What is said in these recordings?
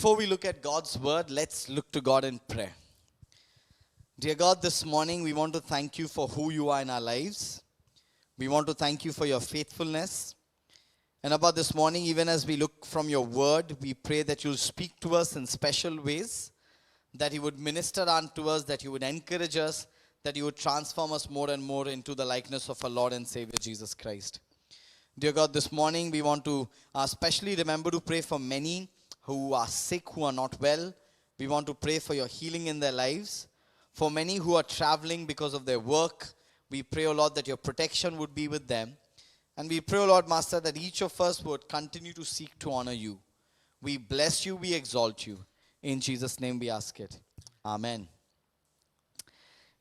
Before we look at God's word, let's look to God in prayer. Dear God, this morning we want to thank you for who you are in our lives. We want to thank you for your faithfulness. And about this morning, even as we look from your word, we pray that you'll speak to us in special ways, that you would minister unto us, that you would encourage us, that you would transform us more and more into the likeness of our Lord and Savior Jesus Christ. Dear God, this morning we want to especially remember to pray for many who are sick, who are not well. We want to pray for your healing in their lives. For many who are traveling because of their work, we pray, O Lord, that your protection would be with them. And we pray, O Lord, Master, that each of us would continue to seek to honor you. We bless you, we exalt you. In Jesus' name we ask it. Amen.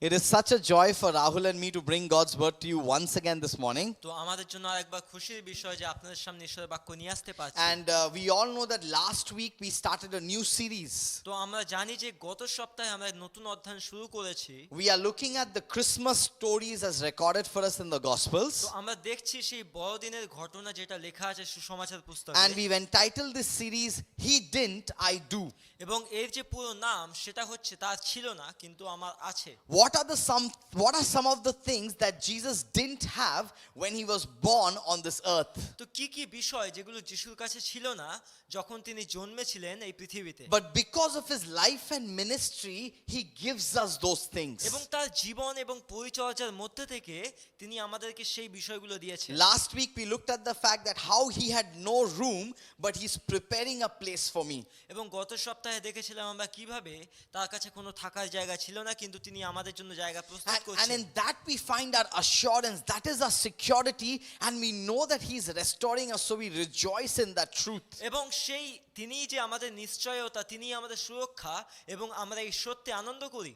It is such a joy for Rahul and me to bring God's word to you once again this morning. তো আমাদের জন্য আরেকবার খুশির বিষয় যে আপনাদের সামনে ঈশ্বরের বাক্য নিয়ে আসতে পারছি। And we all know that last week we started a new series. তো আমরা জানি যে গত সপ্তাহে আমরা নতুন অধ্যায় শুরু করেছি। We are looking at the Christmas stories as recorded for us in the Gospels. তো আমরা দেখছি সেই বড়দিনের ঘটনা যেটা লেখা আছে সুসমাচার পুস্তকে। And we've entitled this series, He Didn't, I Do. এবং এর যে পুরো নাম সেটা হচ্ছে তার ছিল না কিন্তু আমার আছে। What are some of the things that Jesus didn't have when he was born on this earth? তো কি বিষয় যেগুলো যিশুর কাছে ছিল না যখন তিনি জন্মেছিলেন এই পৃথিবীতে। But because of his life and ministry, he gives us those things. এবং তার জীবন এবং পরিচর্যার মধ্যে থেকে তিনি আমাদেরকে সেই বিষয়গুলো দিয়েছেন। Last week we looked at the fact that how he had no room, but he's preparing a place for me. এবং গত সপ্তাহে দেখেছিলাম আমরা কিভাবে তার কাছে কোনো থাকার জায়গা ছিল না কিন্তু তিনি আমাদের জন্য জায়গা প্রস্তুত করছেন। And in that we find our assurance, that is our security, and we know that he is restoring us, so we rejoice in that truth. এবং সেই তিনিই যে আমাদের নিশ্চয়তা, তিনিই আমাদের সুরক্ষা এবং আমরা এই সত্যে আনন্দ করি।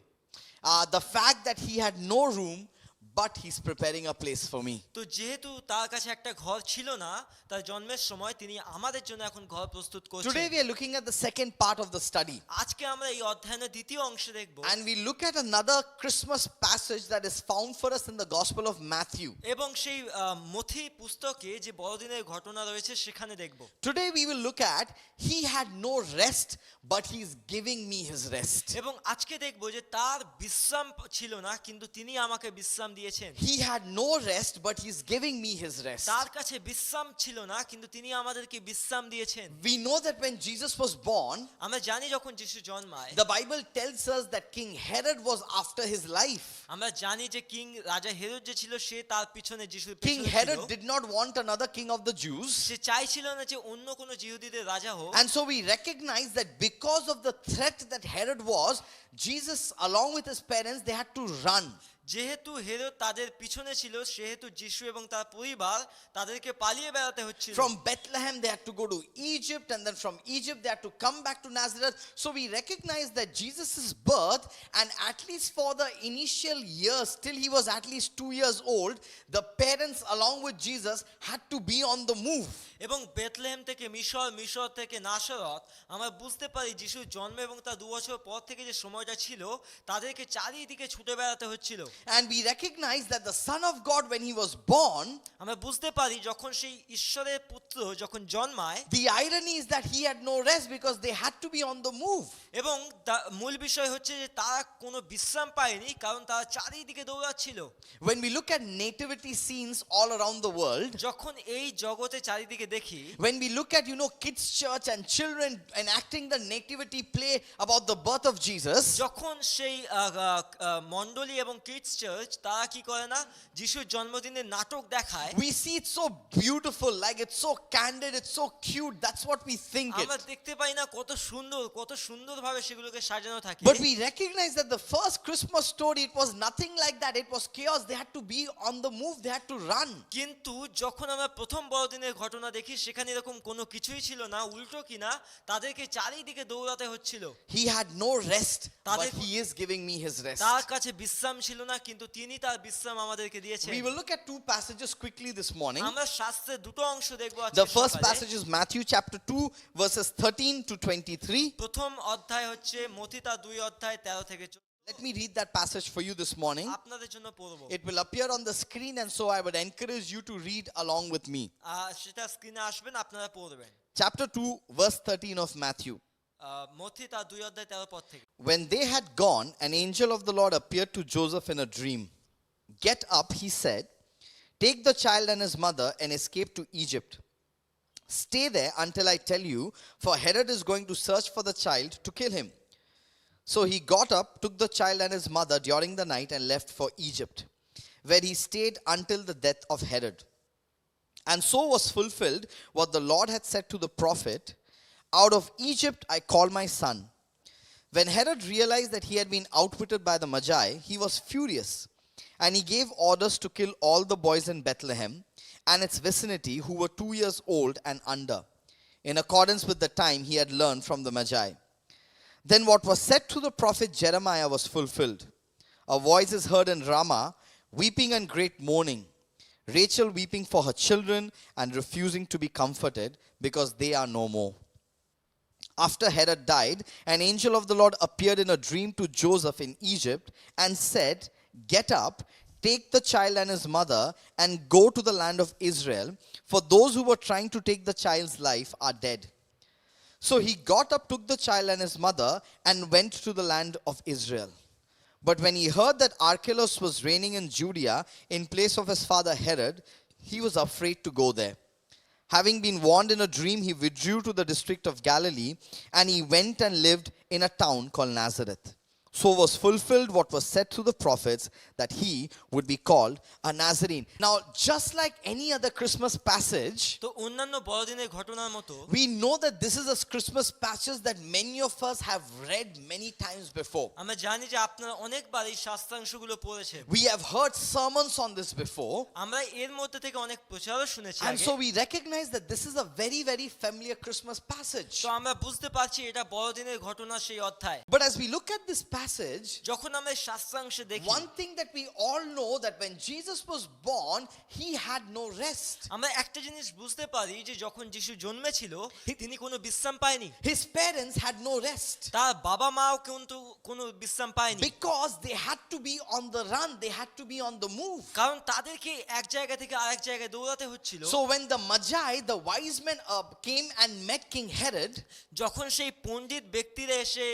The fact that he had no room, but he's preparing a place for me. তো যেহেতু তার কাছে একটা ঘর ছিল না তার জন্মের সময় তিনি আমাদের জন্য এখন ঘর প্রস্তুত করছেন। Today we are looking at the second part of the study. আজকে আমরা এই অধ্যায়ের দ্বিতীয় অংশ দেখব। And we look at another Christmas passage that is found for us in the Gospel of Matthew. এবং সেই মথি পুস্তকে যে বড়দিনের ঘটনা রয়েছে সেখানে দেখব। Today we will look at he had no rest, but he is giving me his rest. এবং আজকে দেখব যে তার বিশ্রাম ছিল না কিন্তু তিনি আমাকে বিশ্রাম দিয়েছেন। He had no rest, but he is giving me his rest. তার কাছে বিশ্রাম ছিল না কিন্তু তিনি আমাদেরকে বিশ্রাম দিয়েছেন। We know that when Jesus was born, আমরা জানি যখন যিশু জন্মায়, the Bible tells us that King Herod was after his life. আমরা জানি যে রাজা হেরোদ যে ছিল সে তার পিছনে যিশুর পিছনে King ছিল। Herod did not want another king of the Jews. সে চাইছিল না যে অন্য কোন জিহুদীদের রাজা হোক। And so we recognize that because of the threat that Herod was, Jesus along with his parents, they had to run. যেহেতু Herod তাদের পিছনে ছিল সেহেতু যিশু এবং তার পরিবার তাদেরকে পালিয়ে বেড়াতে হচ্ছিল। From Bethlehem they had to go to Egypt, and then from Egypt they had to come back to Nazareth. So we recognize that Jesus' birth, and at least for the initial years till he was at least 2 years old, the parents along with Jesus had to be on the move. এবং Bethlehem থেকে মিশর থেকে নাসরত আমরা বুঝতে পারি যিশুর জন্ম এবং তার 2 বছর পর থেকে যে সময়টা ছিল তাদেরকে চারিদিকে ছুটে বেড়াতে হচ্ছিল। And we recognize that the Son of God, when he was born, আমরা বুঝতে পারি যখন সেই ঈশ্বরের পুত্র যখন জন্মায়, the irony is that he had no rest because they had to be on the move. এবং মূল বিষয় হচ্ছে যে তারা কোনো বিশ্রাম পায়নি কারণ তারা চারিদিকে দৌড়াচ্ছিল। When we look at nativity scenes all around the world, যখন এই জগতে চারিদিকে দেখি, when we look at kids church and children enacting the nativity play about the birth of Jesus, যখন সেই মণ্ডলী এবং কিডস চার্চ তারা কি করে না যিশুর জন্মদিনের নাটক দেখায়, we see it so beautiful, like it's so candid, it's so cute. That's what we think it. আমরা দেখতে পাই না কত সুন্দরভাবে সেগুলোকে সাজানো থাকে। But we recognize that the first Christmas story, it was nothing like that. It was chaos. They had to be on the move. They had to run. কিন্তু যখন আমরা প্রথম বড়দিনের ঘটনা দেখি সেখানে এরকম কোনো কিছুই ছিল না, উল্টো কিনা তাদেরকে চারিদিকে দৌড়াতে হচ্ছিল। He had no rest, but he is giving me his rest. তার কাছে বিশ্রাম ছিল না কিন্তু তিনি তার বিশ্রাম আমাদেরকে দিয়েছেন। We will look at two passages quickly this morning. আমরা শাস্ত্রের দুটো অংশ দেখব আজকে। The first passage is Matthew chapter 2 verses 13 to 23. প্রথম অধ্যায় হচ্ছে মথি তার 2 অধ্যায় 13 থেকে 14। Let me read that passage for you this morning. আপনাদের জন্য পড়ব। It will appear on the screen, and so I would encourage you to read along with me. সেটা স্ক্রিনে আসবেন, আপনারা পড়বেন। Chapter 2 verse 13 of Matthew. মথি তার 2 অধ্যায় 13 পদ থেকে। When they had gone, an angel of the Lord appeared to Joseph in a dream. Get up, he said, take the child and his mother and escape to Egypt. Stay there until I tell you, for Herod is going to search for the child to kill him. So he got up, took the child and his mother during the night and left for Egypt, where he stayed until the death of Herod. And so was fulfilled what the Lord had said to the prophet, out of Egypt I call my son. When Herod realized that he had been outwitted by the Magi, he was furious, and he gave orders to kill all the boys in Bethlehem and its vicinity who were 2 years old and under, in accordance with the time he had learned from the Magi. Then what was said to the prophet Jeremiah was fulfilled. A voice is heard in Ramah, weeping and great mourning, Rachel weeping for her children and refusing to be comforted because they are no more. After Herod died, an angel of the Lord appeared in a dream to Joseph in Egypt and said, get up, take the child and his mother and go to the land of Israel, for those who were trying to take the child's life are dead. So he got up, took the child and his mother and went to the land of Israel. But when he heard that Archelaus was reigning in Judea in place of his father Herod, he was afraid to go there. Having been warned in a dream, he withdrew to the district of Galilee, and he went and lived in a town called Nazareth. So was fulfilled what was said through the prophets, that he would be called a Nazarene. Now, just like any other Christmas passage, তো অন্যান্য বড়দিনের ঘটনার মতো we know that this is a Christmas passage that many of us have read many times before. আমরা জানি যে আপনারা অনেকবার এই শাস্ত্রাংশগুলো পড়েছেন। We have heard sermons on this before. আমরা এর মধ্যে থেকে অনেক প্রচারও শুনেছি And আগে। so we recognize that this is a very, very familiar Christmas passage. তো আমরা বুঝতে পারছি এটা বড়দিনের ঘটনা সেই অধ্যায়। But as we look at this passage, যখন আমরা এই শাস্ত্রাংশে দেখি one thing that we all know that when Jesus was born, he had no rest. আমরা একটা জিনিস বুঝতে পারি যে যখন যিশু জন্মেছিল তিনি কোনো বিশ্রাম পায়নি। His parents had no rest তার বাবা মাও কিন্তু কোনো বিশ্রাম পায়নি, because they had to be on the run, they had to be on the move. কারণ তাদেরকে এক জায়গা থেকে আরেক জায়গায় দৌড়াতে হচ্ছিল। So when the Magi, the wise men, came and met King Herod, যখন সেই পণ্ডিত ব্যক্তিরা এসে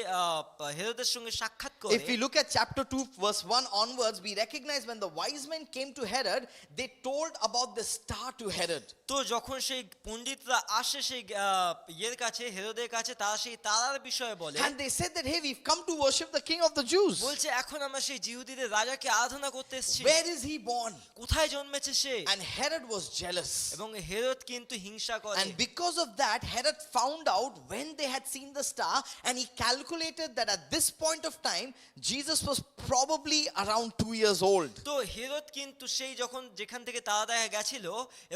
হেরোদের সঙ্গে সাক্ষাৎ করে, if we look at chapter 2 verse 1 onwards, we recognize when the wise men came to Herod, they told about the star to Herod. তো যখন সেই পণ্ডিতরা আসে সেই ইয়ের কাছে, হেরোদের কাছে, তারা সেই তারার বিষয়ে বলে, And they said that, hey, we've come to worship the King of the Jews. বলছে এখন আমরা সেই জিহুদীদের রাজাকে আরাধনা করতে এসেছি। Where is he born? কোথায় জন্মেছে সে? And Herod was jealous. এবং হেরোদ কিন্তু হিংসা করে। And because of that, Herod found out when they had seen the star, and he calculated that at this point of time, Jesus was probably around 2 years old. তো Herod কিন্তু সেই যখন যেখান থেকে তারা দেখা গেছিল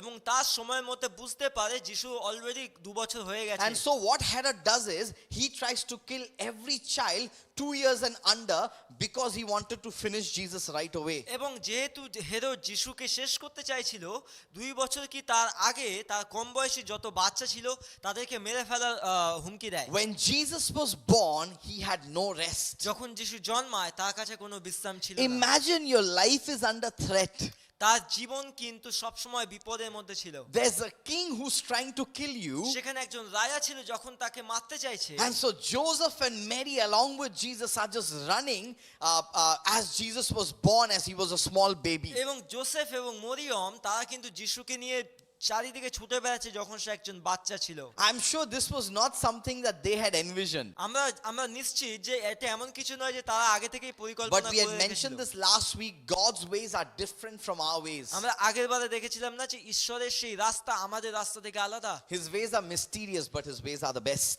এবং তার সময়ের মধ্যে বুঝতে পারে যিশু অলরেডি 2 বছর হয়ে গেছে। And so what Herod does is, he tries to kill every child 2 years and under, because he wanted to finish Jesus right away. এবং যেহেতু হেরোদ যিশুকে শেষ করতে চাইছিল, 2 বছর কি তার আগে তার কম বয়সী যত বাচ্চা ছিল তাদেরকে মেরে ফেলার হুমকি দেয়। When Jesus was born, he had no rest. যখন যিশু জন্মায় তার কাছে কোনো বিশ্রাম ছিল না। Imagine your life is under threat. তার জীবন কিন্তু সব সময় বিপদের মধ্যে ছিল। There's a king who's trying to kill you. সেখানে একজন রাজা ছিল যখন তাকে মারতে চাইছে। And so Joseph and Mary along with Jesus are just running as Jesus was born, as he was a small baby. এবং জোসেফ এবং মরিয়ম তারা কিন্তু যিশুকে নিয়ে চারিদিকে ছুটে বেড়াচ্ছে যখন সে একজন বাচ্চা ছিল। I'm sure this was not something that they had envisioned. আমরা নিশ্চিত যে এটা এমন কিছু নয় যে তারা আগে থেকেই পরিকল্পনা But we had করে mentioned রেখেছিল। this last week. God's ways are different from our ways. আমরা আগের বারে দেখেছিলাম না যে ঈশ্বরের সেই রাস্তা আমাদের রাস্তা থেকে আলাদা। His ways are mysterious, but his ways are the best.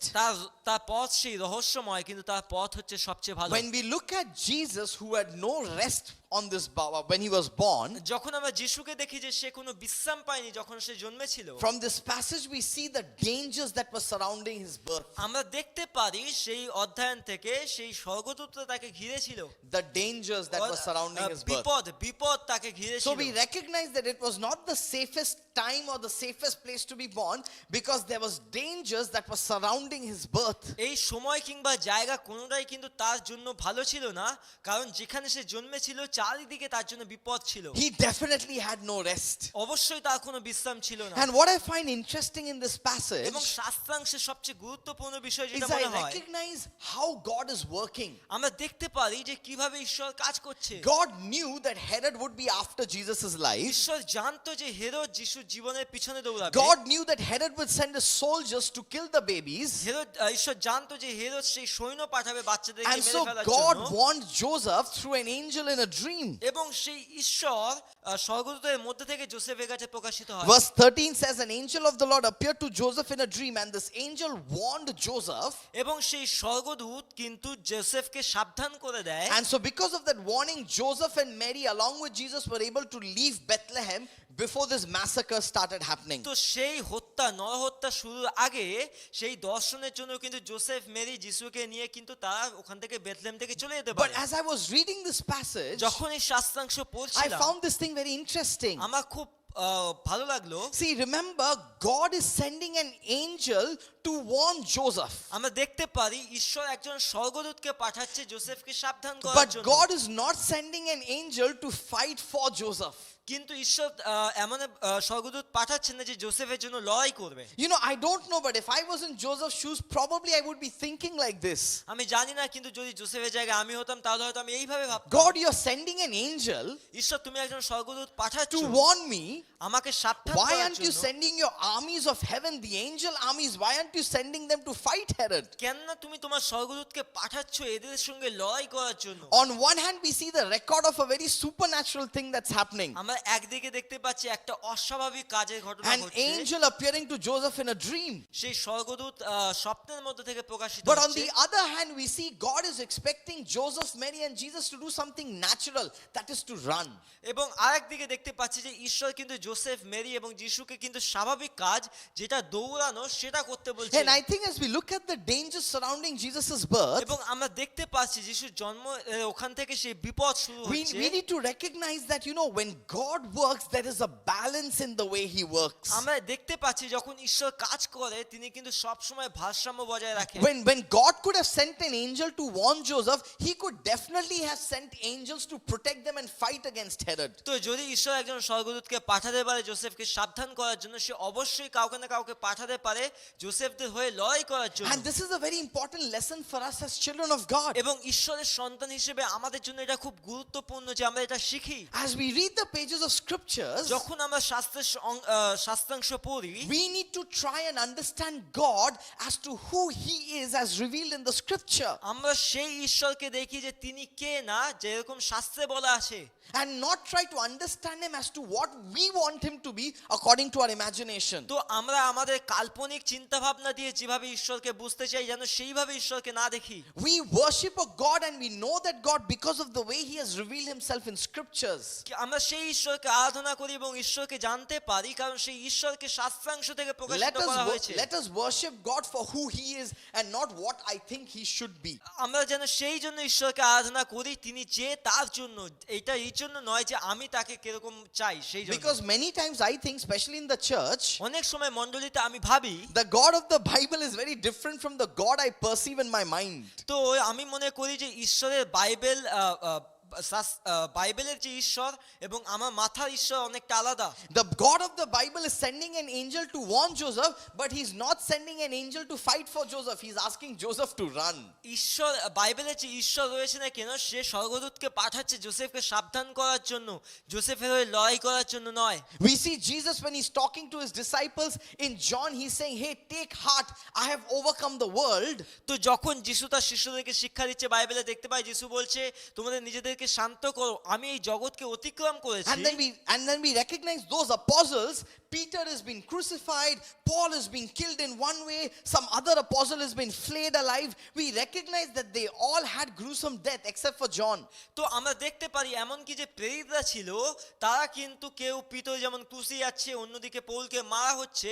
তার পথ সেই রহস্যময়, কিন্তু তার পথ হচ্ছে সবচেয়ে ভালো। When we look at Jesus, who had no rest on this when he was born, যখন আমরা যিশুকে দেখি যে সে কোনো বিশ্রাম পায়নি যখন সে জন্মেছিল, from this passage we see the dangers that were surrounding his birth. আমরা দেখতে পারি সেই অধ্যয়ন থেকে সেই স্বর্গদূতরা তাকে ঘিরে ছিল। The dangers that were surrounding his birth. বিপদ তাকে ঘিরে So ছিল। we recognize that it was not the safest time or the safest place to be born, because there was dangers that were surrounding his birth. এই সময় কিংবা জায়গা কোনোটাই কিন্তু তার জন্য ভালো ছিল না, কারণ যেখানে সে জন্মেছিল চারিদিকে তার জন্য বিপদ ছিল। He definitely had no rest. অবশ্যই তার কোনো বিশ্রাম প্রোগ্রাম ছিল না। And what I find interesting in this passage এবং শাস্ত্রাংশের সবচেয়ে গুরুত্বপূর্ণ বিষয় is যেটা I মনে হয়, recognize how God is working. আমরা দেখতে পারি যে কিভাবে ঈশ্বর কাজ করছে। God knew that Herod would be after Jesus' life. ঈশ্বর জানতো যে হেরোদ যিশুর জীবনের পিছনে দৌড়াবে। God knew that Herod would send his soldiers to kill the babies. Herod ঈশ্বর জানতো যে হেরোদ সেই সৈন্য পাঠাবে বাচ্চাদেরকে And মেরে so ফেলার God জন্য। warned Joseph through an angel in a dream. এবং সেই ঈশ্বর স্বর্গদূতের মধ্যে থেকে যোসেফের কাছে প্রকাশিত হয়। Verse 13 says, an angel of the Lord appeared to Joseph in a dream, and this angel warned Joseph. এবং সেই স্বর্গদূত কিন্তু যোসেফকে সাবধান করে দেয়। And so because of that warning, Joseph and Mary along with Jesus were able to leave Bethlehem before this massacre started happening. তো সেই হত্যা নরহত্যা শুরুর আগে সেই দর্শনের জন্য কিন্তু যোসেফ মেরি যিশুকে নিয়ে কিন্তু তারা ওখান থেকে বেথলেহেম থেকে চলে যেতে But পারে। as I was reading this passage, যখন এই শাস্ত্রাংশ I পড়ছিলাম found this thing very interesting. আমার খুব ভালো লাগলো। See, remember, God is sending an angel to warn Joseph. আমরা দেখতে পারি ঈশ্বর একজন স্বর্গদূতকে পাঠাচ্ছে যোসেফকে সাবধান করার But জন্য। God is not sending an angel to fight for Joseph. কিন্তু ঈশ্বর এমন স্বর্গদূত পাঠাচ্ছেন না যে যোসেফের জন্য লড়াই করবে। You know, I don't know, but if I was in Joseph's shoes, probably I would be thinking like this. আমি জানি না, কিন্তু যদি যোসেফের জায়গায় আমি হতাম তাহলে হয়তো আমি এইভাবে ভাবতাম, God, you're sending an angel ঈশ্বর তুমি একজন স্বর্গদূত পাঠাচ্ছো to warn me. আমাকে সাবধান Why করার aren't you জন্য। sending your armies of heaven, the angel armies? Why aren't you sending them to fight Herod? কেন না তুমি তোমার স্বর্গদূতকে পাঠাচ্ছো এদের সঙ্গে লড়াই করার জন্য। On one hand, we see the record of a very supernatural thing that's happening. আমরা একদিকে দেখতে পাচ্ছি একটা অস্বাভাবিক কাজের ঘটনা An ঘটছে। angel appearing to Joseph in a dream. সেই স্বর্গদূত স্বপ্নের মধ্যে থেকে প্রকাশিত But on হচ্ছে। the other hand, we see God is expecting Joseph, Mary, and Jesus to do something natural, that is to run. এবং আরেকদিকে দেখতে পাচ্ছি যে ঈশ্বর কিন্তু যোসেফ মেরি এবং যিশুকে কিন্তু স্বাভাবিক কাজ যেটা দৌড়ানো সেটা করতে বলছে। And I think as we look at the dangers surrounding Jesus' birth, এবং আমরা দেখতে পাচ্ছি যিশুর জন্ম ওখান থেকে সেই বিপদ শুরু we হচ্ছে। need to recognize that, you know, when God works, there is a balance in the way He works. আমরা দেখতে পাচ্ছি যখন ঈশ্বর কাজ করে তিনি কিন্তু সব সময় ভারসাম্য বজায় রাখেন। When God could have sent an angel to warn Joseph, He could definitely have sent angels to protect them and fight against Herod. তো যদি ঈশ্বর একজন স্বর্গদূতকে পাঠাতে পারে যোসেফকে সাবধান করার জন্য, সে অবশ্যই কাউকে না কাউকে পাঠাতে পারে যোসেফদের হয়ে লড়াই করার জন্য। And this is a very important lesson for us as children of God. এবং ঈশ্বরের সন্তান হিসেবে আমাদের জন্য এটা খুব গুরুত্বপূর্ণ যে আমরা এটা শিখি। As we read the pages of scriptures, যখন আমরা শাস্ত্রাংশ পড়ি, we need to try and understand God as to who He is as revealed in the scripture, আমরা সেই ঈশ্বরকে দেখি যে তিনি কে না যেরকম শাস্ত্রে বলা আছে, and not try to understand Him as to what we want Him to be according to our imagination. তো আমরা আমাদের কাল্পনিক চিন্তা ভাবনা দিয়ে যেভাবে ঈশ্বরকে বুঝতে চাই যেন সেইভাবে ঈশ্বরকে না দেখি। We worship a God and we know that God because of the way He has revealed Himself in scriptures. আমরা সেই ঈশ্বরকে আরাধনা করি এবং ঈশ্বরকে জানতে পারি কারণ সেই ঈশ্বরকে শাস্ত্রাংশ থেকে প্রকাশিত করা হয়েছে। Let us worship God for who He is and not what I think He should be. আমরা যেন সেই জন্য ঈশ্বরকে আরাধনা করি তিনি যে তার জন্য, এটা এই জন্য নয় যে আমি তাকে কিরকম চাই সেই জন্য। Because many times I think, especially in the church, অনেক সময় মণ্ডলীতে আমি ভাবি the God of the Bible is very different from the God I perceive in my mind. তো আমি মনে করি যে ঈশ্বরের বাইবেলের যে ঈশ্বর এবং আমার মাথার ঈশ্বর অনেকটা আলাদা। The God of the Bible is sending an angel to warn Joseph, but He's not sending an angel to fight for Joseph. He's asking Joseph to run. ঈশ্বর বাইবেলের যে ঈশ্বর রয়েছে না কেন সে স্বর্গদূতকে পাঠাচ্ছে যোসেফকে সাবধান করার জন্য, যোসেফের হয়ে লড়াই করার জন্য নয়। We see Jesus when He's talking to His disciples in John, He's saying, hey, take heart, I have overcome the world. তো যখন যিশু তার শিষ্যদেরকে শিক্ষা দিচ্ছে বাইবেলে দেখতে পাই যিশু বলছে তোমাদের নিজেদেরকে শান্ত করো, আমি এই জগৎকে অতিক্রম করেছি। And then we recognize those apostles. Peter has been crucified, Paul has been killed in one way, some other apostle has been flayed alive. We recognize that they all had gruesome death except for John. তো আমরা দেখতে পারি এমন কি যে প্রেরিতরা ছিল তারা কিন্তু কেউ পিতর যেমন ক্রুশে যাচ্ছে, অন্যদিকে পৌলকে মারা হচ্ছে,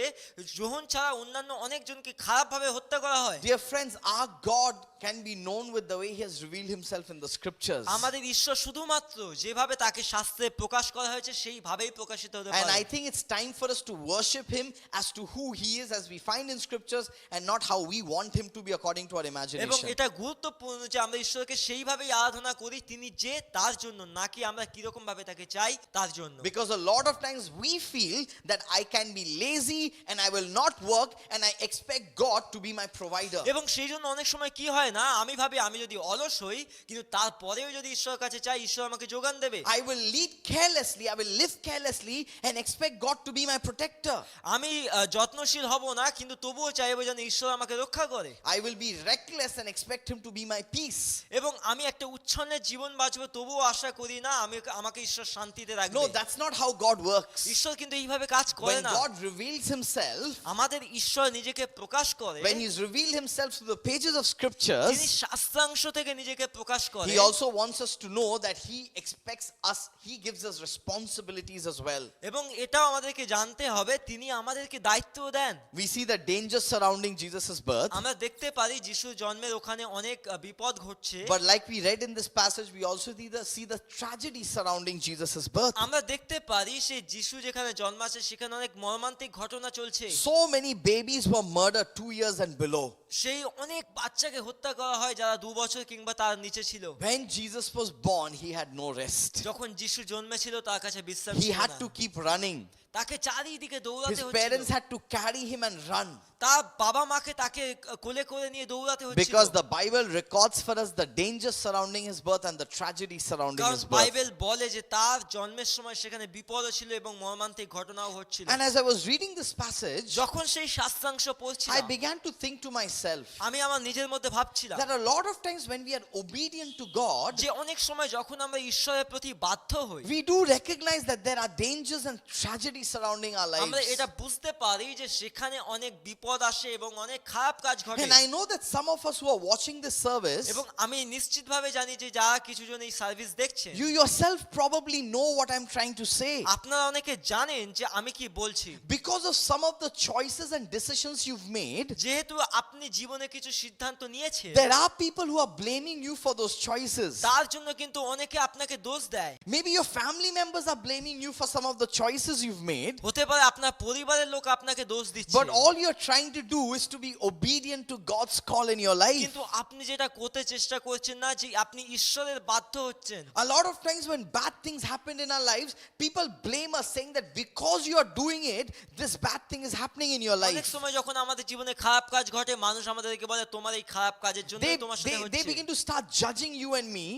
যোহন ছাড়া অন্যান্য অনেকজনকে খারাপভাবে হত্যা করা হয়। Dear friends, our God can be known with the way He has revealed Himself in the scriptures. আমাদের ঈশ্বর শুধুমাত্র যেভাবে তাকে শাস্ত্রে প্রকাশ করা হয়েছে সেইভাবেই প্রকাশিত হতে And পারে। I think it's time for us us to worship him as to who he is, as we find in scriptures, and not how we want him to be according to our এবং imagination. এটা গুরুত্বপূর্ণ যে আমরা ঈশ্বরকে সেইভাবেই আরাধনা করি তিনি যে তার জন্য, নাকি আমরা কিরকম ভাবে তাকে চাই তার জন্য। Because a lot of times we feel that I can be lazy and I will not work and I expect God to be my provider. এবং সেই জন্য অনেক সময় কি হয় না, আমি ভাবি আমি যদি অলস হই কিন্তু তারপরেও যদি ঈশ্বরের কাছে চাই ঈশ্বর আমাকে যোগান দেবে। I will lead carelessly, I will live carelessly and expect God to be my protector. আমি যত্নশীল হব না কিন্তু তবুও চাইবো যেন ঈশ্বর আমাকে রক্ষা করে। I will be reckless and expect him to be my peace. এবং আমি একটা উচ্ছন্নের জীবন বাঁচবো তবুও আশা করি না আমাকে ঈশ্বর শান্তিতে রাখবে। No, that's not how God works. ঈশ্বর কিন্তু এইভাবে কাজ করে When না। God reveals himself, আমাদের ঈশ্বর নিজেকে প্রকাশ করে, when he's revealed himself through the pages of তিনি scriptures, শাস্ত্রাংশ থেকে নিজেকে প্রকাশ করে। he also wants us to know that he expects us, he gives us responsibilities as well. এবং এটাও আমাদেরকে জানতে হবে তিনি আমাদেরকে দায়িত্ব দেন। We see the dangers surrounding Jesus' birth, আমরা দেখতে পারি যিশুর জন্মের ওখানে অনেক বিপদ ঘটছে। but like we read in this passage, we also see the tragedy surrounding Jesus' birth. আমরা দেখতে পারি সেই যিশু যেখানে জন্মাচ্ছে সেখানে অনেক মর্মান্তিক ঘটনা চলছে। So many babies were murdered 2 years and below. সেই অনেক বাচ্চাকে হত্যা করা হয় যারা 2 বছর কিংবা তার নিচে ছিল। When Jesus was born, he had no rest. যখন যিশু জন্মেছিল তার কাছে বিশ্রাম He ছিল had না। to keep running. তাকে চারিদিকে His দৌড়াতে parents হচ্ছিল। had to carry him and run. তার বাবা মাকে তাকে কোলে করে নিয়ে দৌড়াতে হচ্ছিল। Because the Bible records for us the dangers surrounding his birth and the tragedy surrounding কারণ his birth. বাইবেল বলে যে তার জন্মের সময় সেখানে বিপদ ছিল এবং মর্মান্তিক ঘটনাও হচ্ছিল। And as I was reading this passage, যখন সেই শাস্ত্রাংশ I পড়ছিলাম began to think to myself আমি আমার নিজের মধ্যে ভাবছিলাম that a lot of times when we are obedient to God, যে অনেক সময় যখন আমরা ঈশ্বরের প্রতি বাধ্য হই we do recognize that there are dangers and tragedy surrounding our আমরা lives. এটা বুঝতে পারি যে সেখানে অনেক বিপদ আসে এবং অনেক খারাপ কাজ ঘটে। And I know that some of us who are watching this service, এবং আমি নিশ্চিতভাবে জানি যে যারা কিছুজন এই সার্ভিস দেখছেন you yourself probably know what I'm trying to say. আপনারা অনেকে জানেন যে আমি কি বলছি। Because of some of the choices and decisions you've made, যেহেতু আপনি জীবনে কিছু সিদ্ধান্ত নিয়েছেন there are people who are blaming you for those choices. তার জন্য কিন্তু অনেকে আপনাকে দোষ দেয়। Maybe your family members are blaming you for some of the choices you've made. হতে পারে আপনার পরিবারের লোক আপনাকে দোষ দিচ্ছে But all you're trying to do is to be obedient to God's call in your life. কিন্তু আপনি যেটা করতে চেষ্টা করছেন না যে আপনি ঈশ্বরের বাধ্য হচ্ছেন। A lot of times when bad things happen in our lives, people blame us saying that because you are doing it, this bad thing is happening in your অনেক life. সময় যখন আমাদের জীবনে খারাপ কাজ ঘটে মানুষ আমাদেরকে বলে তোমার এই খারাপ কাজের জন্য তোমার সাথে They হচ্ছে। begin to start judging you and me.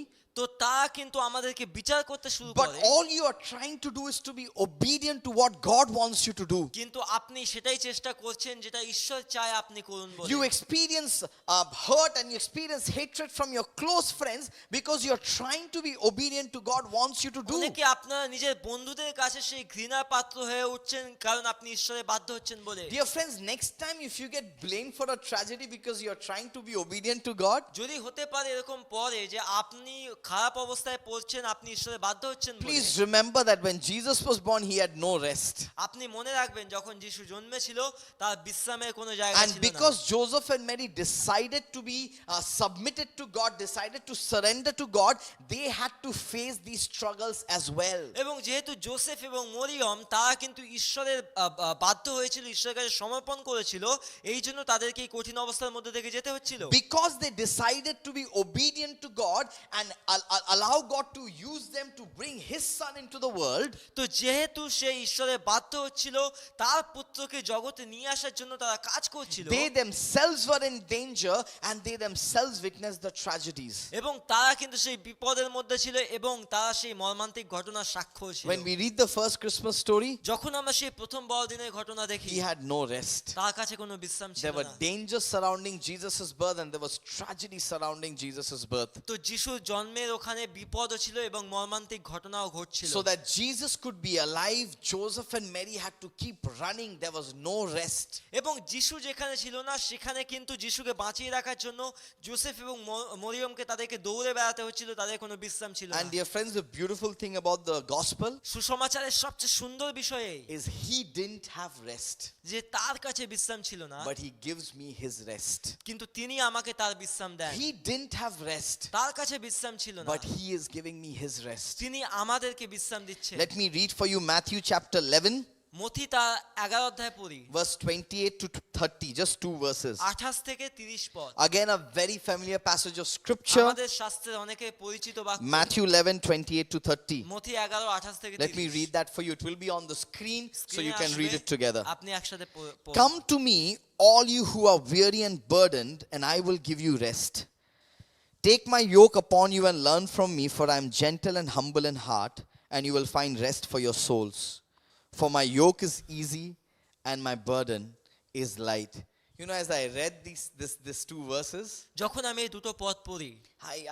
তো তা কিন্তু আমাদেরকে বিচার করতে শুরু But করে। all you are trying to do is to be obedient to what God wants you to do. কিন্তু আপনি সেটাই চেষ্টা করছেন যেটা ঈশ্বর চায় আপনি করুন বলে। You experience hurt and you experience hatred from your close friends because you are trying to be obedient to God wants you to do. অনেকে আপনারা নিজের বন্ধুদের কাছে সেই ঘৃণার পাত্র হয়ে উঠছেন কারণ আপনি ঈশ্বরে বাধ্য হচ্ছেন বলে। Dear friends, next time if you get blamed for a tragedy because you are trying to be obedient to God, যদি হতে পারে এরকম পরে যে আপনি খারাপ অবস্থায় পড়ছেন আপনি ঈশ্বরে বাধ্য হচ্ছেন বলে, please remember that when Jesus was born, he had no rest. আপনি মনে রাখবেন যখন যিশু জন্মেছিল তার বিশ্রামের কোনো জায়গা And ছিল না। because Joseph and Mary decided to be submitted to God, decided to surrender to God, they had to face these struggles as well. এবং যেহেতু জোসেফ এবং মরিয়ম তারা কিন্তু ঈশ্বরের বাধ্য হয়েছিল, ঈশ্বরের কাছে সমর্পণ করেছিল, এই জন্য তাদেরকে এই কঠিন অবস্থার মধ্যে থেকে যেতে হচ্ছিল। Because they decided to be obedient to God and allow God to use them to bring his son into the world, তো যেহেতু সে ঈশ্বরের বাধ্য হচ্ছিল তার পুত্রকে জগতে নিয়ে আসার জন্য তারা কাজ করছিল, they themselves were in danger and they themselves witnessed the tragedies. এবং তারা কিন্তু সেই বিপদের মধ্যে ছিল এবং তারা সেই মর্মান্তিক ঘটনার সাক্ষ্য ছিল। When we read the first Christmas story, যখন আমরা সেই প্রথম বড়দিনের ঘটনা দেখি he had no rest. তার কাছে কোনো বিশ্রাম ছিল There were না। dangers surrounding Jesus' birth and there was tragedy surrounding Jesus' birth. তো যিশুর জন্মের ওখানে বিপদও ছিল এবং মর্মান্তিক ঘটনাও ঘটছিল। So that Jesus could be alive, Joseph and Mary had to keep running. There was no rest. এবং যিশু যেখানে ছিল না সেখানে কিন্তু যিশুকে বাঁচিয়ে রাখার জন্য জোসেফ এবং মরিয়মকে তাদেরকে দৌড়ে বেড়াতে হচ্ছিল, তাদের কোনো বিশ্রাম ছিল না। And dear friends, the beautiful thing about the gospel সুসমাচারের সবচেয়ে সুন্দর বিষয় এই is he didn't have rest, যে তার কাছে বিশ্রাম ছিল না but he gives me his rest. কিন্তু তিনি আমাকে তার বিশ্রাম দেন। He didn't have rest, তার কাছে বিশ্রাম ছিল না but he is giving me his rest. তিনি আমাদেরকে বিশ্রাম দিচ্ছেন। Let me read for you Matthew chapter 11. মথি তার 11 অধ্যায় পড়ি, verse 28 to 30, just 2 verses. 28 থেকে 30 পদ। Again, a very familiar passage of scripture. আমাদের শাস্ত্রের অনেকে পরিচিত বাক্য, Matthew 11, 28 to 30. মথি 11, 28 থেকে 30। Let me read that for you. It will be on the screen, so স্ক্রিনে you can আসবে, read it together. আপনি একসাথে পড়ুন। Come to me, all you who are weary and burdened, and I will give you rest. Take my yoke upon you and learn from me, for I am gentle and humble in heart, and you will find rest for your souls. For my yoke is easy and my burden is light. You know, as I read these 2 verses, যখন আমি এই দুটো পদ পড়ি,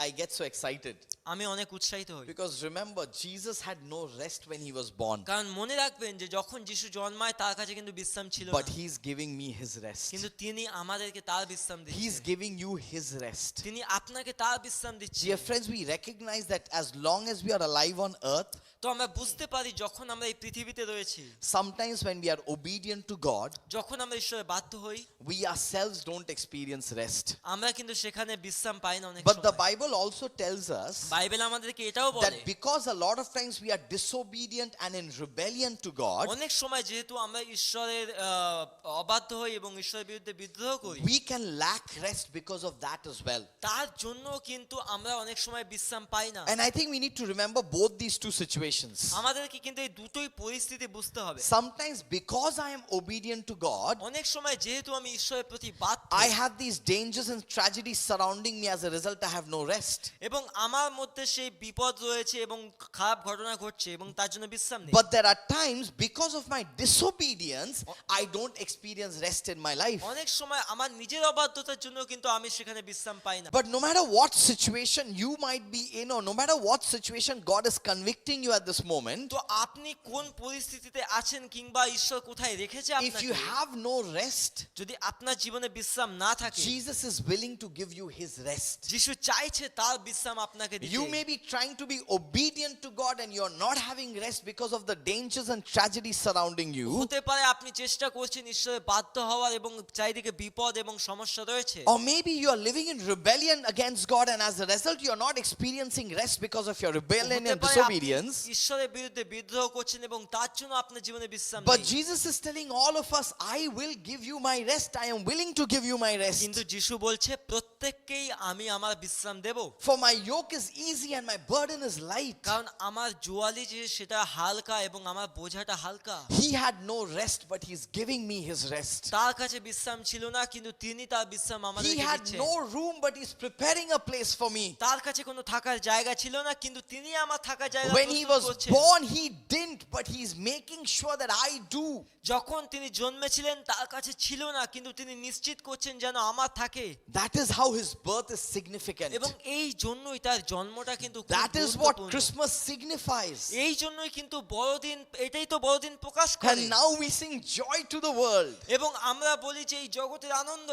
I get so excited. আমি অনেক উৎসাহিত হই। Because remember, Jesus had no rest when he was born. কারণ মনে রাখবেন যে যখন যিশু জন্মায় তার কাছে কিন্তু বিশ্রাম ছিল But না, he's giving me his rest. কিন্তু তিনি আমাদেরকে তার বিশ্রাম He's দিচ্ছেন, giving you his rest. তিনি আপনাকে তার বিশ্রাম দিচ্ছেন। Dear friends, we recognize that as long as we are alive on earth, তো আমরা বুঝতে পারি যখন আমরা এই পৃথিবীতে রয়েছি, sometimes when we are obedient to God, যখন আমরা ঈশ্বরে বাধ্য হই, we ourselves don't experience rest. আমরা কিন্তু সেখানে বিশ্রাম পাই না অনেক But the সময়। Bible also tells us Bible আমাদেরকে এটাও বলে that because a lot of times we are disobedient and in rebellion to God, অনেক সময় যেহেতু আমরা ঈশ্বরের অবাধ্য হই এবং ঈশ্বরের বিরুদ্ধে বিদ্রোহ করি, we can lack rest because of that as well. তার জন্য কিন্তু আমরা অনেক সময় বিশ্রাম পাই না। And I think we need to remember both these two situations. আমাদেরকে কিন্তু এই দুটোই পরিস্থিতি বুঝতে হবে। Sometimes because I am obedient to God, অনেক সময় যেহেতু আমি ঈশ্বরের প্রতি বাধ্য, I have these dangers and tragedies surrounding me. As a result, I have no rest. এবং আমার মধ্যে সেই বিপদ রয়েছে এবং খারাপ ঘটনা ঘটছে এবং তার জন্য বিশ্রাম নেই। But there are times because of my disobedience, I don't experience rest in my life. অনেক সময় আমার নিজের অবাধ্যতার জন্য কিন্তু আমি সেখানে বিশ্রাম পাই না। But no matter what situation you might be in, or no matter what situation God is convicting you at this moment, তো আপনি কোন পরিস্থিতিতে আছেন কিংবা ঈশ্বর কোথায় রেখেছে if আপনাকে, you have no rest, যদি আপনার জীবনে বিশ্রাম না থাকে, Jesus is willing to give you his rest. যিশু চাইছে তার বিশ্রাম আপনাকে দিতে। You may be trying to be obedient to God and you're not having rest because of the dangers and tragedies surrounding you. হতে পারে আপনি চেষ্টা করছেন ঈশ্বরের বাধ্য হওয়ার এবং চারিদিকে বিপদ এবং সমস্যা রয়েছে। Or maybe you are living in rebellion against God, and as a result you are not experiencing rest because of your rebellion হতে and পারে আপনি disobedience. ঈশ্বরের বিরুদ্ধে বিদ্রোহ করছেন এবং তার জন্য আপনার জীবনে বিশ্রাম But নেই। Jesus is telling all of us, I will give you my rest. I am willing to give you my rest. কিন্তু যিশু বলছে প্রত্যেককেই আমি আমার বিশ্রাম দেব, For my yoke is easy and my burden is light. কারণ আমার জোয়ালি যে সেটা হালকা এবং আমার বোঝাটা হালকা। He had no rest, but he's giving me his rest. তার কাছে বিশ্রাম ছিল না কিন্তু তিনি তার বিশ্রাম He আমাদেরকে had দিচ্ছেন। no room, but he's preparing a place for me. তার কাছে কোনো থাকার জায়গা ছিল না কিন্তু তিনি আমার থাকার জায়গা When he প্রস্তুত was করছেন। born, he didn't, but he's making sure that I do. যখন তিনি জন্মেছিলেন তার কাছে ছিল না কিন্তু তিনি নিশ্চিত করছেন যেন আমার থাকে। That is how his birth is significant. এবং এই জন্যই তার জন্মটা কিন্তু খুব That is what গুরুত্বপূর্ণ। Christmas signifies. এই জন্যই কিন্তু বড়দিন, এটাই তো বড়দিন প্রকাশ করে। And now we sing joy to the world. এবং আমরা বলি যে এই জগতের আনন্দ।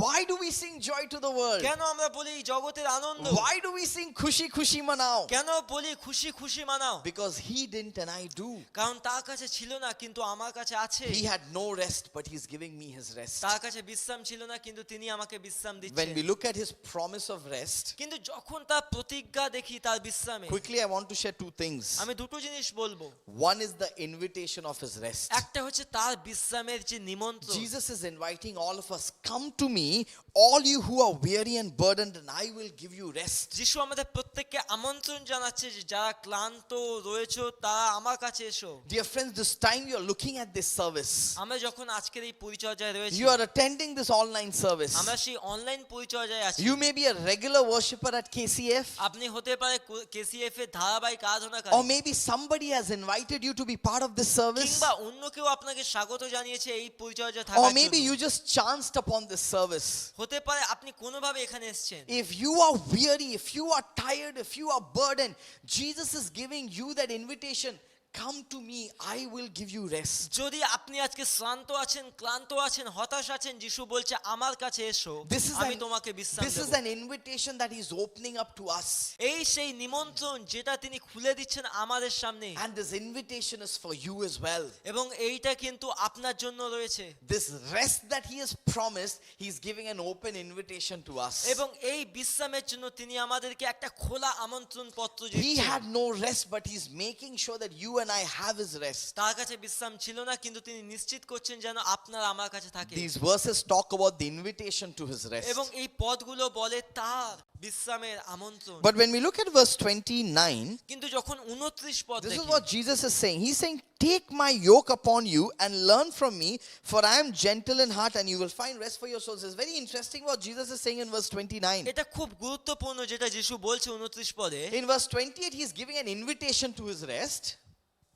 Why do we sing joy to the world? কেন আমরা বলি এই জগতের আনন্দ? Why do we sing khushi khushi manao? কেন বলি খুশি খুশি মানাও? Because he didn't and I do. কারণ তার কাছে ছিল না কিন্তু আমার কাছে আছে। He had no rest, but he's giving me his rest. তার কাছে বিশ্রাম ছিল না কিন্তু তিনি আমাকে বিশ্রাম When দিচ্ছেন। we look at his promise of rest, কিন্তু যখন তার প্রতিজ্ঞা দেখি তার বিশ্রামে, quickly I want to share 2 things. আমি দুটো জিনিস বলবো। One is the invitation of his rest. একটা হচ্ছে তার বিশ্রামের যে নিমন্ত্রণ। Jesus is inviting all of us, come to me, all you who are weary and burdened, and I will give you rest. যিশু আমাদের প্রত্যেককে আমন্ত্রণ জানাচ্ছে যে যারা ক্লান্ত রয়েছে তারা আমার কাছে এসো। Dear friends, this time you are looking at this service. আমরা যখন আজকের এই পরিচর্যায় রয়েছি, You are attending this online service. আমরা সেই অনলাইন পরিচর্যায় আছি। You may be a regular worshipper at KCF, আপনি হতে পারে কেসিএফ এর ধারাবাহিক or আরাধনাকারী, maybe somebody has invited you to be part of this service, কিংবা অন্য কেউ আপনাকে স্বাগত জানিয়েছে এই পরিচর্যায় or থাকার maybe জন্য। you just chanced upon this service. হতে পারে আপনি কোনোভাবে এখানে এসেছেন। If you are weary, if you are tired, if you are burdened, Jesus is giving you that invitation. Come to me, I will give you rest. যদি আপনি আজকে শ্রান্ত আছেন, ক্লান্ত আছেন, হতাশ আছেন, যিশু বলছে আমার কাছে এসো, আমি তোমাকে বিশ্রাম This is Dev. an invitation that he's opening up to us. এই সেই নিমন্ত্রণ যেটা তিনি খুলে দিচ্ছেন আমাদের সামনে, And this invitation is for you as well. এবং এইটা কিন্তু আপনার জন্য রয়েছে। This rest that he has promised, he's giving an open invitation to us. এবং এই বিশ্রামের জন্য তিনি আমাদেরকে একটা খোলা আমন্ত্রণ পত্র He দিচ্ছেন। had no rest, but he's making sure that you and and I have his rest. তার কাছে বিশ্রাম ছিল না, কিন্তু তিনি নিশ্চিত করছেন যেন আপনার আমার কাছে থাকে। These verses talk about the invitation to his rest. এবং এই পদগুলো বলে তার বিশ্রামের আমন্ত্রণ। But when we look at verse 29, কিন্তু যখন 29 পদ this is দেখি, what Jesus is saying. He's saying, take my yoke upon you and learn from me, for I am gentle in heart and you will find rest for your souls. It's very interesting what Jesus is saying in verse 29. এটা খুব গুরুত্বপূর্ণ যেটা যিশু বলছে 29 পদে। In verse 28, he's giving an invitation to his rest.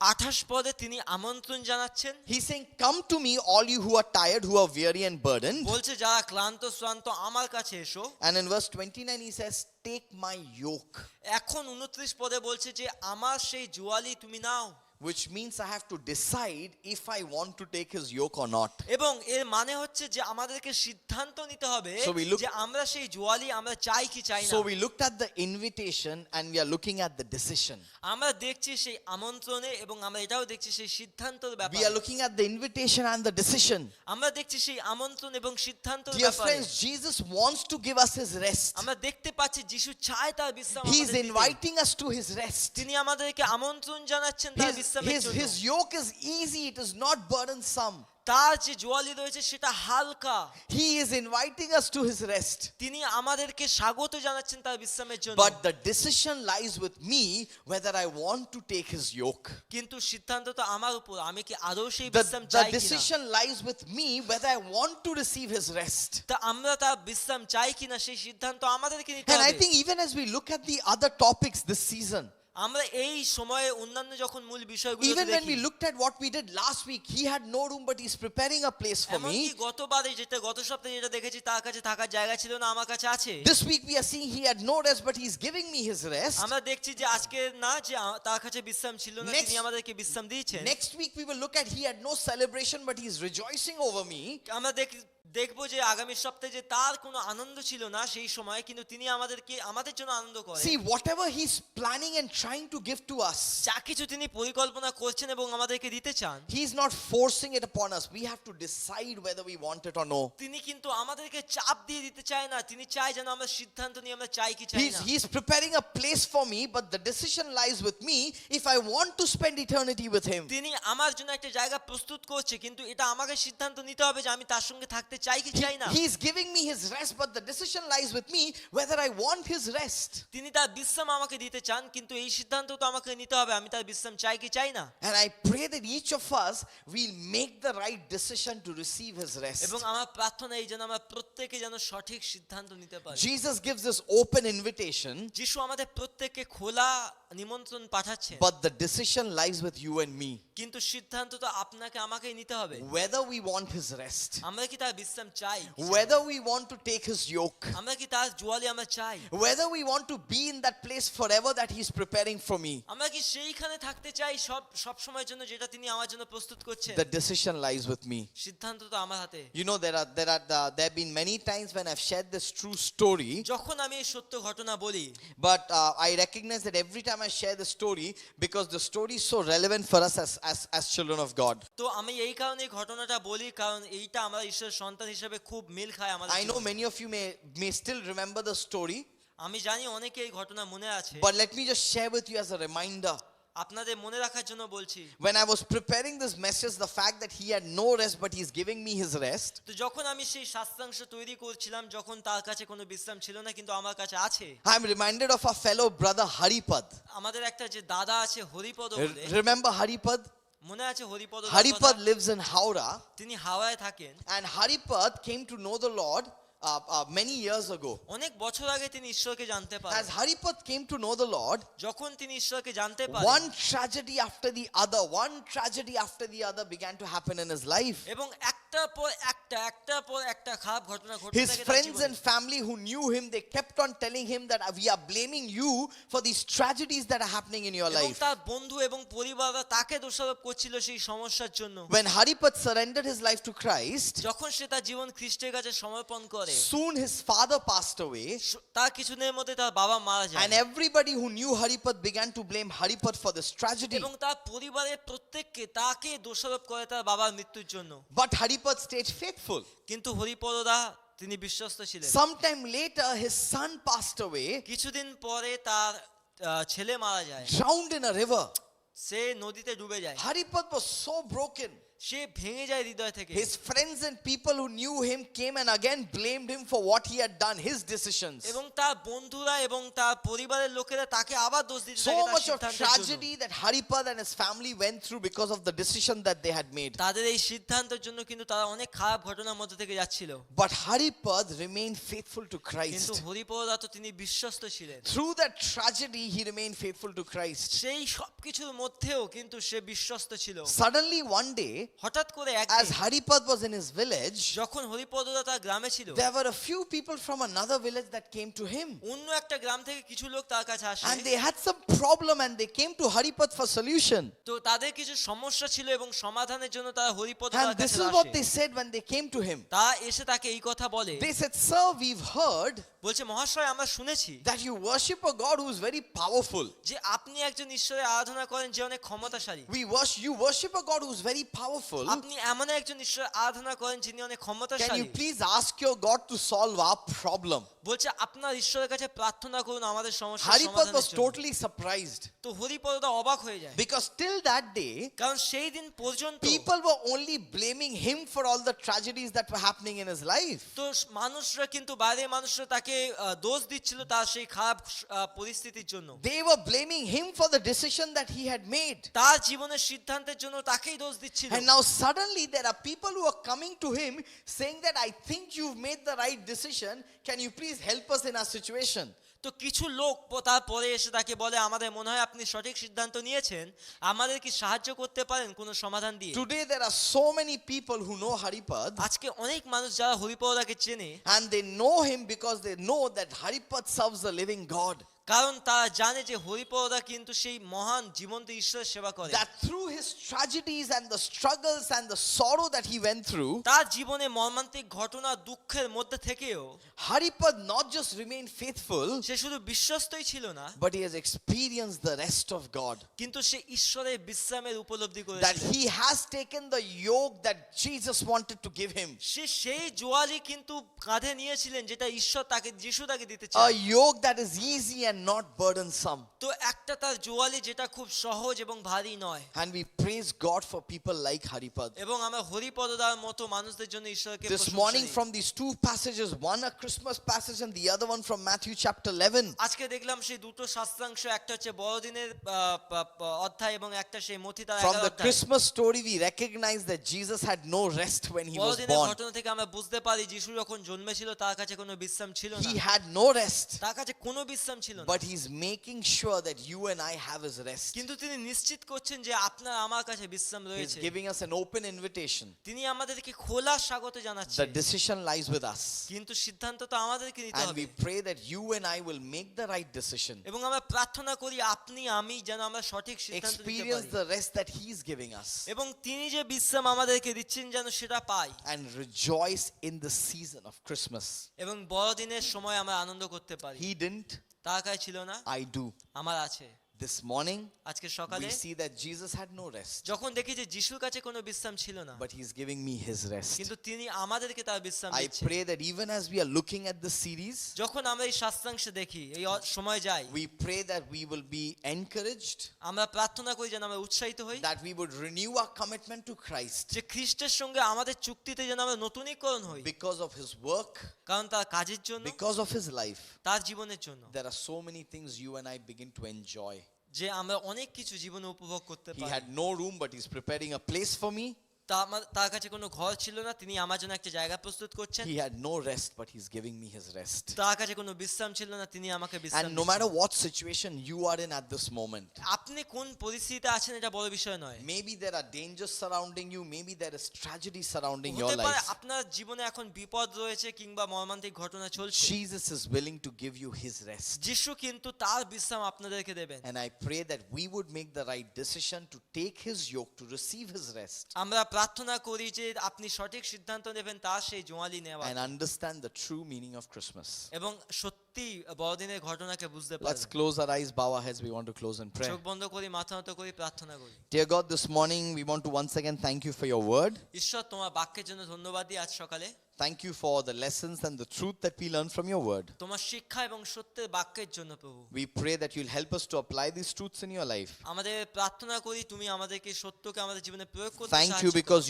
28 পদে তিনি আমন্ত্রণ জানাচ্ছেন। He's saying, come to me, all you who are tired, who are weary and burdened. বলছে যারা ক্লান্ত শ্রান্ত আমার কাছে এসো। And in verse 29, he says, take my yoke. এখন 29 পদে বলছে যে আমার সেই জুয়ালি তুমি নাও। Which means I have to decide if I want to take his yoke or not. এবং এর মানে হচ্ছে যে আমাদেরকে সিদ্ধান্ত নিতে হবে So we look- যে আমরা সেই জুয়ালি আমরা চাই কি চাই না। So we looked at the invitation and we are looking at the decision. আমরা দেখছি সেই আমন্ত্রণে এবং আমরা এটাও দেখছি সেই সিদ্ধান্তের We are ব্যাপারে। looking at the invitation and the decision. আমরা দেখছি সেই আমন্ত্রণ এবং সিদ্ধান্তের Dear ব্যাপারে। friends, Jesus wants to give us his rest. আমরা দেখতে পাচ্ছি যিশু চায় তার বিশ্রাম He is আমাদের দিতে। inviting us to his rest. তিনি আমাদেরকে আমন্ত্রণ জানাচ্ছেন তার বিশ্রামের জন্য। His yoke is easy, it is not burdensome. তার যে জোয়ালি রয়েছে সেটা হালকা। He is inviting us to his rest. তিনি আমাদেরকে স্বাগত জানাচ্ছেন তার বিশ্রামের জন্য। But the decision lies with me whether I want to take his yoke. কিন্তু সিদ্ধান্ত তো আমার উপর, আমি কি আদৌ সেই The বিশ্রাম চাই কিনা। decision lies with me whether I want to receive his rest. তা আমরা তার বিশ্রাম চাই কিনা সেই সিদ্ধান্ত আমাদেরকে নিতে And I হবে। think even as we look at the other topics this season, আমরা এই সময়ে অন্যান্য যখন মূল বিষয়গুলো even when দেখি, we looked at what we did last week, he had no room, but he's preparing a place for এমনকি me. গতবারে যেটা গত সপ্তাহে যেটা দেখেছি তার কাছে থাকার জায়গা ছিল না, আমার কাছে আছে। This week we are seeing he had no rest, but he's giving me his rest. আমরা দেখছি যে আজকে না যে তার কাছে বিশ্রাম ছিল না, Next- তিনি আমাদেরকে বিশ্রাম দিয়েছেন। Next week we will look at he had no celebration, but he's rejoicing over me. আমরা দেখবো যে আগামী সপ্তাহে যে তার কোনো আনন্দ ছিল না সেই সময়, কিন্তু তিনি আমাদের জন্য আনন্দ করেন। See, whatever he's planning and trying to give to us, যা কিছু তিনি পরিকল্পনা করছেন এবং আমাদেরকে দিতে চান, he's not forcing it upon us. We have to decide whether we want it or no. তিনি কিন্তু আমাদেরকে চাপ দিয়ে দিতে চায় না, তিনি চায় যেন আমরা সিদ্ধান্ত নিয়ে আমরা চাই কি চাই না। He's preparing a place for me, but the decision lies with me if I want to spend eternity with him. তিনি আমার জন্য একটা জায়গা প্রস্তুত করছে, কিন্তু এটা আমাকে সিদ্ধান্ত নিতে হবে যে আমি তার সঙ্গে থাকতে চাই কি চাই না। He's giving me his rest, but the decision lies with me whether I want his rest. তিনি তার বিশ্রাম আমাকে দিতে চান, কিন্তু এই সিদ্ধান্ত তো আমাকে নিতে হবে আমি তার বিশ্রাম চাই কি চাই না। And I pray that each of us will make the right decision to receive his rest. এবং আমার প্রার্থনা এই যেন আমরা প্রত্যেকে যেন সঠিক সিদ্ধান্ত নিতে পারি। Jesus gives this open invitation, যিশু আমাদের প্রত্যেককে খোলা নিমন্ত্রণ পাঠাচ্ছেন, but the decision lies with you and me. কিন্তু সিদ্ধান্ত তো আপনাকে আমাকেই নিতে হবে। Whether we want his rest, আমরা কি তার বিশ্রাম চাই, whether we want to take his yoke, আমরা কি তার জোয়ালি আমরা চাই, whether we want to be in that place forever that he's preparing for me. আমরা কি সেইখানে থাকতে চাই সব সময়ের জন্য যেটা তিনি আমার জন্য প্রস্তুত করছেন। The decision lies with me. সিদ্ধান্ত তো আমার হাতে। You know, there have been many times when I've shared this true story, যখন আমি এই সত্য ঘটনা বলি, but I recognize that every time I share the story, because the story is so relevant for us as children of God. তো আমি এই কারণে এই ঘটনাটা বলি কারণ এইটা আমরা ঈশ্বরের সন্তান হিসেবে খুব মিল খায় আমাদের। I know many of you may still remember the story, আমি জানি অনেকে এই ঘটনা মনে আছে, but let me just share with you as a reminder. আপনাদের মনে রাখার জন্য বলছি। When I was preparing this message, the fact that he had no rest, but he's giving me his rest, তো যখন আমি সেই শাস্ত্রাংশ তৈরি করছিলাম, যখন তার কাছে কোনো বিশ্রাম ছিল না কিন্তু আমার কাছে আছে, I'm reminded of our fellow brother Haripad. আমাদের একটা যে দাদা আছে হরিপদ বলে, Remember Haripad? মনে আছে Haripada? Haripad lives in Howrah, তিনি হাওয়ায় থাকেন। and Haripad came to know the Lord many years ago. অনেক বছর আগে তিনি ঈশ্বরকে জানতে পারেন। As Haripad came to know the Lord, যখন তিনি ঈশ্বরকে জানতে পারেন, one tragedy after the other began to happen in his life. এবং একটার পর একটা খারাপ ঘটনা ঘটতে His থাকে তার friends জীবনে। and family who knew him, they kept on telling him that we are blaming you for these tragedies that are happening in your এবং life. তার বন্ধু এবং পরিবাররা তাকে দোষারোপ করছিল সেই সমস্যার জন্য। When Haripad surrendered his life to Christ, যখন সে তার জীবন খ্রিস্টের কাছে সমর্পণ করে, soon his father passed away, তার কিছুদিনের মধ্যে তার বাবা মারা যায়, and everybody who knew Haripad began to blame Haripad for this tragedy. এবং তার পরিবারের প্রত্যেককে তাকে দোষারোপ করে তার বাবার মৃত্যুর জন্য। But Haripad stayed faithful. কিন্তু হরিপদদা তিনি বিশ্বস্ত ছিলেন। Sometime later, his son passed away, কিছুদিন পরে তার ছেলে মারা যায়, drowned in a river. সে নদীতে ডুবে যায়, Haripad was so broken. সে ভেঙে যায় হৃদয় থেকে। His friends and people who knew him came and again blamed him for what he had done, his decisions. এবং তার বন্ধুরা এবং তার পরিবারের লোকেরা তাকে আবার দোষ দিতে থাকে So তার much of সিদ্ধান্তের জন্য। tragedy that Haripad and his family went through because of the decision that they had made. তাদের এই সিদ্ধান্তের জন্য কিন্তু তারা অনেক খারাপ ঘটনার মধ্যে থেকে যাচ্ছিল, But Haripad remained faithful to কিন্তু Christ. হরিপদা তো তিনি বিশ্বস্ত ছিলেন। Through that tragedy, he remained faithful to Christ. সেই সবকিছুর মধ্যেও কিন্তু সে বিশ্বস্ত ছিল। Suddenly one day, হঠাৎ করে as একদিন Haripad was in his village, যখন হরিপদা তার গ্রামে ছিল, there were a few people from another village that came to him. অন্য একটা গ্রাম থেকে কিছু লোক তার কাছে আসে, And they had some problem and they came to Haripad for solution. তো তাদের কিছু সমস্যা ছিল এবং সমাধানের জন্য তারা হরিপদা And this কাছে is what they আসে। said when they came to him. তারা এসে তাকে এই কথা বলে, They said, "Sir, we've heard বলছে মহাশয় আমরা শুনেছি that you worship a God who is very powerful. যে আপনি একজন ঈশ্বরের আরাধনা করেন যে অনেক ক্ষমতাশালী। You worship a God who is very powerful. আপনি এমন একজন ঈশ্বরের আরাধনা করেন যিনি অনেক Can ক্ষমতাশালী। you please ask your God to solve our problem?" বলছে আপনার ঈশ্বরের কাছে প্রার্থনা করুন আমাদের সমস্যার Haripad সমাধানের was জন্য। totally surprised তো হরিপদা অবাক হয়ে যায়, because till that day, কারণ সেই দিন পর্যন্ত people were only blaming him for all the tragedies that were happening in his life. তো মানুষরা কিন্তু বাইরের মানুষরা তাকে দোষ দিচ্ছিল তার সেই খারাপ পরিস্থিতির জন্য। They were blaming him for the decision that he had made. তার জীবনের সিদ্ধান্তের জন্য তাকেই দোষ দিচ্ছিল। And now suddenly there are people who are coming to him saying that, "I think you've made the right decision. Can you please help us in our situation?" তো কিছু লোক তারপরে এসে তাকে বলে আমাদের মনে হয় আপনি সঠিক সিদ্ধান্ত নিয়েছেন, আমাদের কি সাহায্য করতে পারেন কোনো সমাধান দিয়ে। Today there are so many people who know Haripad আজকে অনেক মানুষ যারা হরিপদাকে চেনে, and they know him because they know that Haripad serves the living God. কারণ তারা জানে যে হরিপদা কিন্তু সেই মহান জীবন্ত ঈশ্বরের সেবা করে। That through his tragedies and the struggles and the sorrow that he went through, তার জীবনে মর্মান্তিক ঘটনা দুঃখের মধ্যে থেকেও Haripad not just remained faithful, সে শুধু বিশ্বস্তই ছিল না, but he has experienced the rest of God. কিন্তু সে ঈশ্বরের বিশ্রামের উপলব্ধি That করেছিল। he has taken the yoke that Jesus wanted to give him. সে সেই জোয়ালি কিন্তু কাঁধে নিয়েছিলেন যেটা ঈশ্বর তাকে যিশু তাকে দিতে A চায়। yoke that is easy and not burdensome. তো একটা তার জোয়ালি যেটা খুব সহজ এবং ভারী নয়। And we praise God for people like Haripad. এবং আমরা হরিপদার মতো মানুষদের জন্য ঈশ্বরকে This প্রশংসা morning দিই। from these two passages, one a Christmas passage and the other one from Matthew chapter 11. আজকে দেখলাম সেই দুটো শাস্ত্রাংশ, একটা হচ্ছে বড়দিনের অধ্যায় এবং একটা সেই মথি তার From 11 the অধ্যায়। Christmas story, we recognize that Jesus had no rest when he was বড়দিনের born. ঘটনা থেকে আমরা বুঝতে পারি যিশু যখন জন্মেছিল তার কাছে কোনো বিশ্রাম ছিল না, He had no rest, তার কাছে কোনো বিশ্রাম ছিল না। but he's making sure that you and I have his rest. কিন্তু তিনি নিশ্চিত করছেন যে আপনার আমার কাছে বিশ্রাম He's রয়েছে। giving us an open invitation. তিনি আমাদেরকে খোলা স্বাগত জানাচ্ছেন, The decision lies with us. কিন্তু সিদ্ধান্ত তো আমাদেরকে নিতে And হবে। we pray that you and I will make the right decision. এবং আমরা প্রার্থনা করি আপনি আমি যেন আমরা সঠিক সিদ্ধান্ত নিতে Experience পারি the rest that he's giving us. এবং তিনি যে বিশ্রাম আমাদেরকে দিচ্ছেন যেন সেটা পাই And rejoice in the season of Christmas. এবং বড়দিনের সময় আমরা আনন্দ করতে পারি। He didn't, তার কাছে ছিল না, I do. আমার আছে। This morning, আজকে সকালে we see that Jesus had no rest, যখন দেখি যে যিশুর কাছে কোনো বিশ্রাম ছিল না, but he's giving me his rest. কিন্তু তিনি আমাদেরকে তার বিশ্রাম I দিচ্ছেন। pray that even as we are looking at the series, যখন আমরা এই শাস্ত্রাংশে দেখি এই সময় যাই, we pray that we will be encouraged, আমরা প্রার্থনা করি যেন আমরা উৎসাহিত হই, that we would renew our commitment to Christ যে খ্রিস্টের সঙ্গে আমাদের চুক্তিতে যেন আমরা নতুনীকরণ হই, because of his work, কারণ তার কাজের জন্য, because of his life. তার জীবনের জন্য, There are so many things you and I begin to enjoy. যে আমরা অনেক কিছু জীবনে উপভোগ করতে He পারি। had no room, but he's preparing a place for me. তার কাছে কোনো ঘর ছিল না, তিনি আমার জন্য একটা জায়গা প্রস্তুত করছেন। He had no rest, but he's giving me his rest. তার কাছে কোনো বিশ্রাম ছিল না, তিনি আমাকে বিশ্রাম And no matter what situation you are in at this moment, আপনি কোন পরিস্থিতিতে আছেন এটা বড় বিষয় নয়। maybe there are dangers surrounding you, maybe there is tragedy surrounding your হতে পারে life. আপনার জীবনে এখন বিপদ রয়েছে কিংবা মর্মান্তিক ঘটনা চলছে, Jesus is willing to give you his rest. যিশু কিন্তু তার বিশ্রাম আপনাদেরকে দেবেন। And I pray that we would make the right decision to take his yoke, to receive his rest, আমরা প্রার্থনা করি যে আপনি সঠিক সিদ্ধান্ত নেবেন তার সেই জোয়ালি নেওয়া and understand the true meaning of Christmas. এবং সত্যি বড়দিনের ঘটনাকে বুঝতে Let's পারবেন। close our eyes, bow our heads. We want to close in prayer. চোখ বন্ধ করি, মাথা নত করি, প্রার্থনা করি। Dear God, this morning we want to once again thank you for your word. ঈশ্বর তোমার বাক্যের জন্য ধন্যবাদ দিই আজ সকালে। Thank you for the lessons and the truth that we learn from your word. তোমার শিক্ষা এবং সত্যের বাক্যের জন্য প্রভু We pray that you'll help us to apply these truths in your life. আমাদের প্রার্থনা করি তুমি আমাদেরকে সত্যকে আমাদের জীবনে প্রয়োগ করতে Thank সাহায্য you করো। because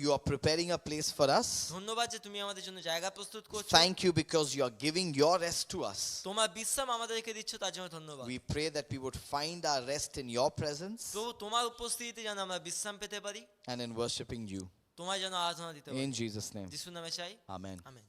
you are preparing a place for us. ধন্যবাদ যে তুমি আমাদের জন্য জায়গা প্রস্তুত করছো। Thank you because you are giving your rest to us. তোমার বিশ্রাম আমাদেরকে দিচ্ছ তার জন্য ধন্যবাদ। We pray that we would find our rest in your presence প্রভু তোমার উপস্থিতিতে যেন আমরা বিশ্রাম পেতে পারি and in worshiping you. তোমায় যেন আরাধনা দিতে পারি। In Jesus' name. যিশুর নামে চাই, Amen. আমেন।